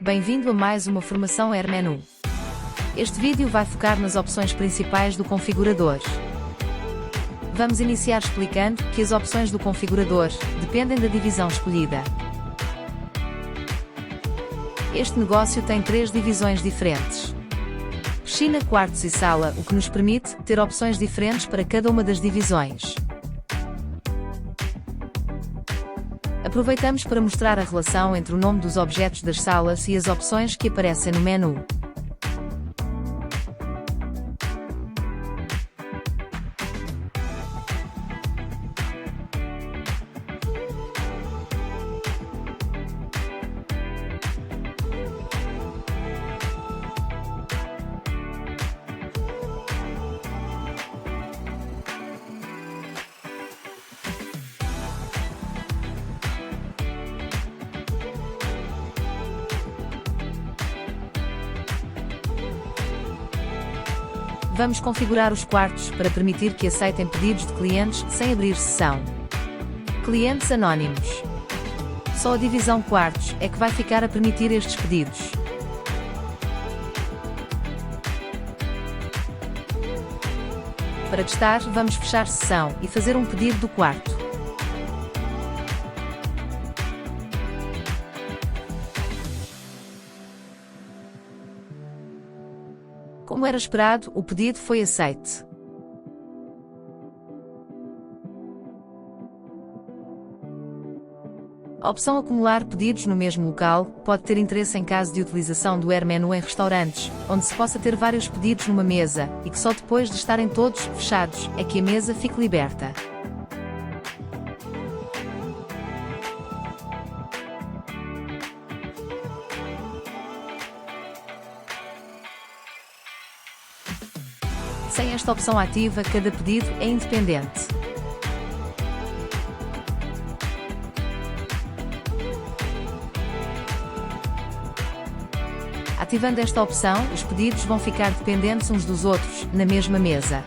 Bem-vindo a mais uma formação AirMenu. Este vídeo vai focar nas opções principais do configurador. Vamos iniciar explicando que as opções do configurador dependem da divisão escolhida. Este negócio tem 3 divisões diferentes: piscina, quartos e sala, o que nos permite ter opções diferentes para cada uma das divisões. Aproveitamos para mostrar a relação entre o nome dos objetos das salas e as opções que aparecem no menu. Vamos configurar os quartos para permitir que aceitem pedidos de clientes sem abrir sessão. Clientes anónimos. Só a divisão quartos é que vai ficar a permitir estes pedidos. Para testar, vamos fechar sessão e fazer um pedido do quarto. Como era esperado, o pedido foi aceite. A opção acumular pedidos no mesmo local pode ter interesse em caso de utilização do AirMenu em restaurantes, onde se possa ter vários pedidos numa mesa e que só depois de estarem todos fechados é que a mesa fique liberta. Sem esta opção ativa, cada pedido é independente. Ativando esta opção, os pedidos vão ficar dependentes uns dos outros, na mesma mesa.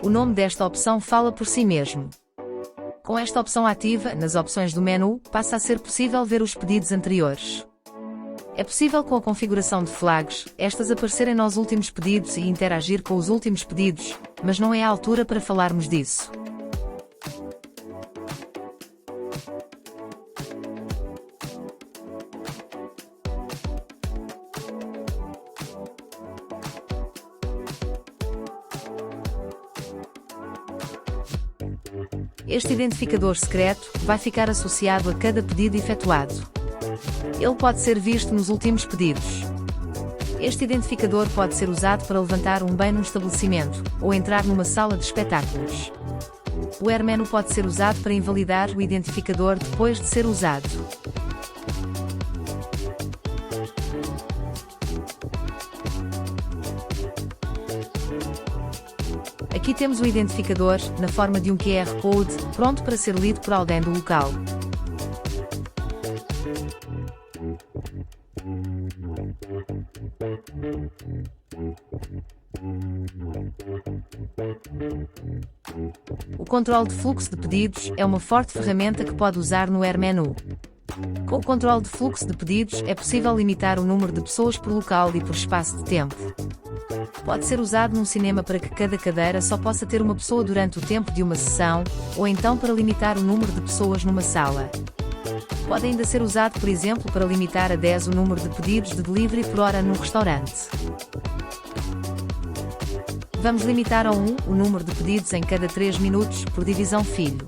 O nome desta opção fala por si mesmo. Com esta opção ativa, nas opções do menu, passa a ser possível ver os pedidos anteriores. É possível, com a configuração de flags, estas aparecerem nos últimos pedidos e interagir com os últimos pedidos, mas não é a altura para falarmos disso. Este identificador secreto vai ficar associado a cada pedido efetuado. Ele pode ser visto nos últimos pedidos. Este identificador pode ser usado para levantar um bem num estabelecimento, ou entrar numa sala de espetáculos. O AirMenu pode ser usado para invalidar o identificador depois de ser usado. Aqui temos o identificador, na forma de um QR Code, pronto para ser lido por alguém do local. O controle de fluxo de pedidos é uma forte ferramenta que pode usar no AirMenu. Com o controle de fluxo de pedidos é possível limitar o número de pessoas por local e por espaço de tempo. Pode ser usado num cinema para que cada cadeira só possa ter uma pessoa durante o tempo de uma sessão, ou então para limitar o número de pessoas numa sala. Pode ainda ser usado, por exemplo, para limitar a 10 o número de pedidos de delivery por hora num restaurante. Vamos limitar a 1 o número de pedidos em cada 3 minutos, por divisão filho.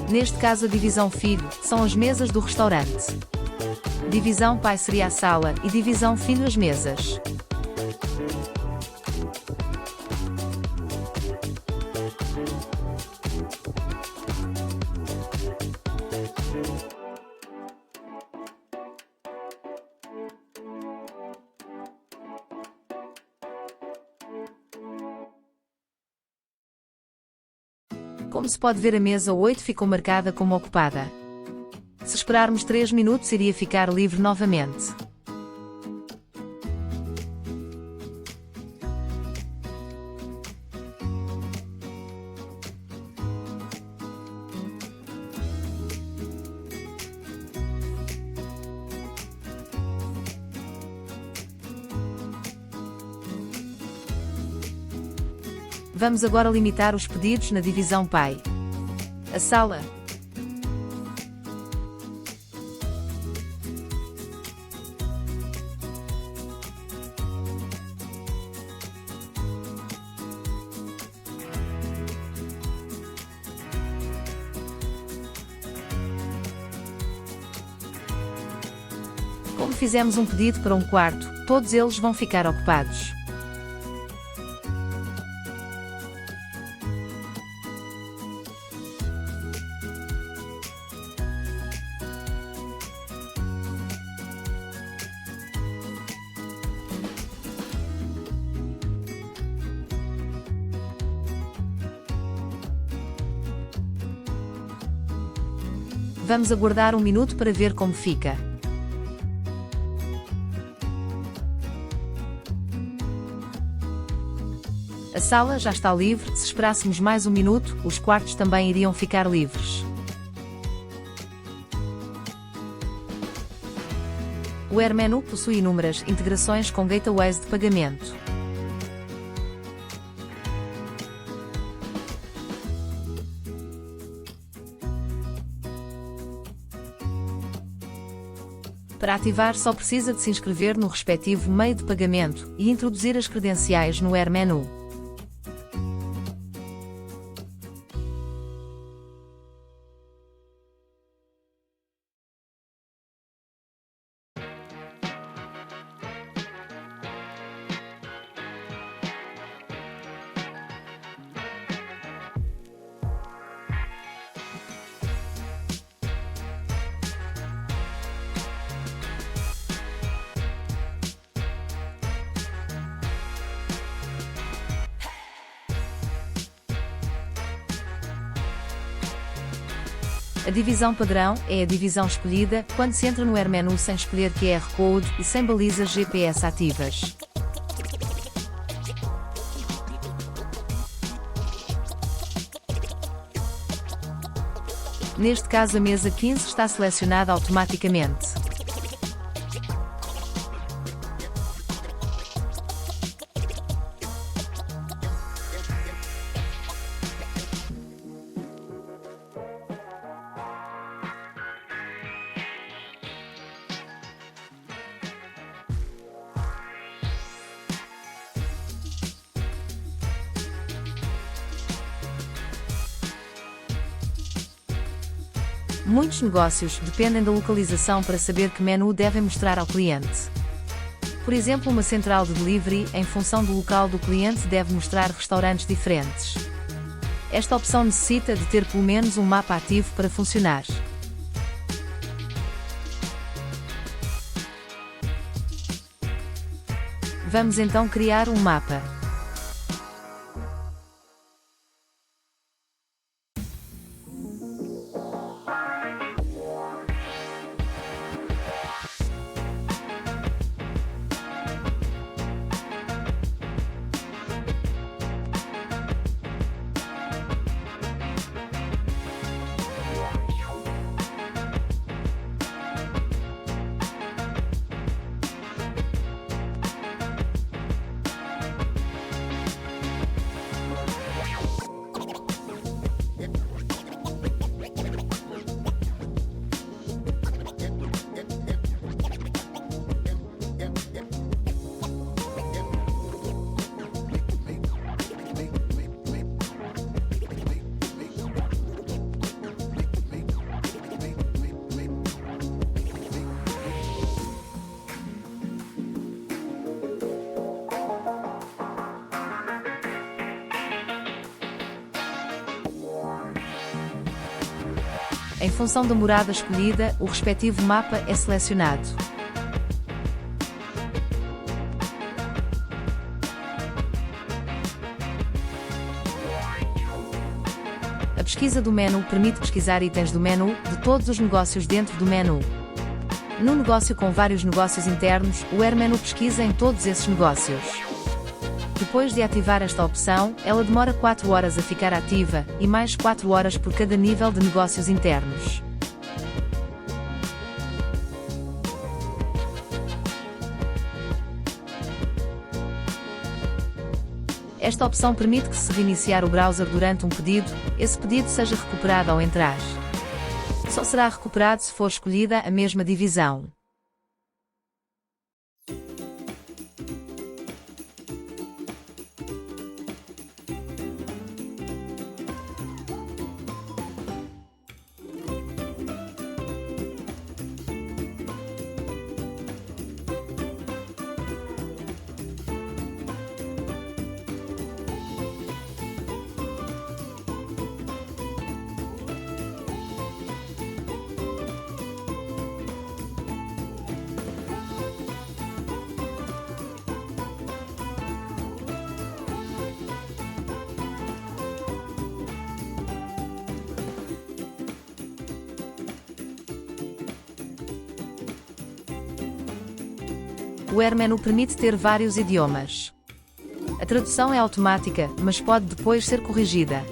Neste caso, a divisão filho são as mesas do restaurante. Divisão pai seria a sala e divisão filho as mesas. Como se pode ver, a mesa 8 ficou marcada como ocupada. Se esperarmos 3 minutos, iria ficar livre novamente. Vamos agora limitar os pedidos na divisão pai. A sala. Como fizemos um pedido para um quarto, todos eles vão ficar ocupados. Vamos aguardar um minuto para ver como fica. A sala já está livre. Se esperássemos mais um minuto, os quartos também iriam ficar livres. O AirMenu possui inúmeras integrações com gateways de pagamento. Para ativar, só precisa de se inscrever no respectivo meio de pagamento e introduzir as credenciais no AirMenu. A divisão padrão é a divisão escolhida quando se entra no AirMenu sem escolher QR Code e sem balizas GPS ativas. Neste caso, a mesa 15 está selecionada automaticamente. Muitos negócios dependem da localização para saber que menu devem mostrar ao cliente. Por exemplo, uma central de delivery, em função do local do cliente, deve mostrar restaurantes diferentes. Esta opção necessita de ter pelo menos um mapa ativo para funcionar. Vamos então criar um mapa. Em função da morada escolhida, o respectivo mapa é selecionado. A pesquisa do menu permite pesquisar itens do menu de todos os negócios dentro do menu. No negócio com vários negócios internos, o AirMenu pesquisa em todos esses negócios. Depois de ativar esta opção, ela demora 4 horas a ficar ativa, e mais 4 horas por cada nível de negócios internos. Esta opção permite que, se reiniciar o browser durante um pedido, esse pedido seja recuperado ao entrar. Só será recuperado se for escolhida a mesma divisão. O AirMenu permite ter vários idiomas. A tradução é automática, mas pode depois ser corrigida.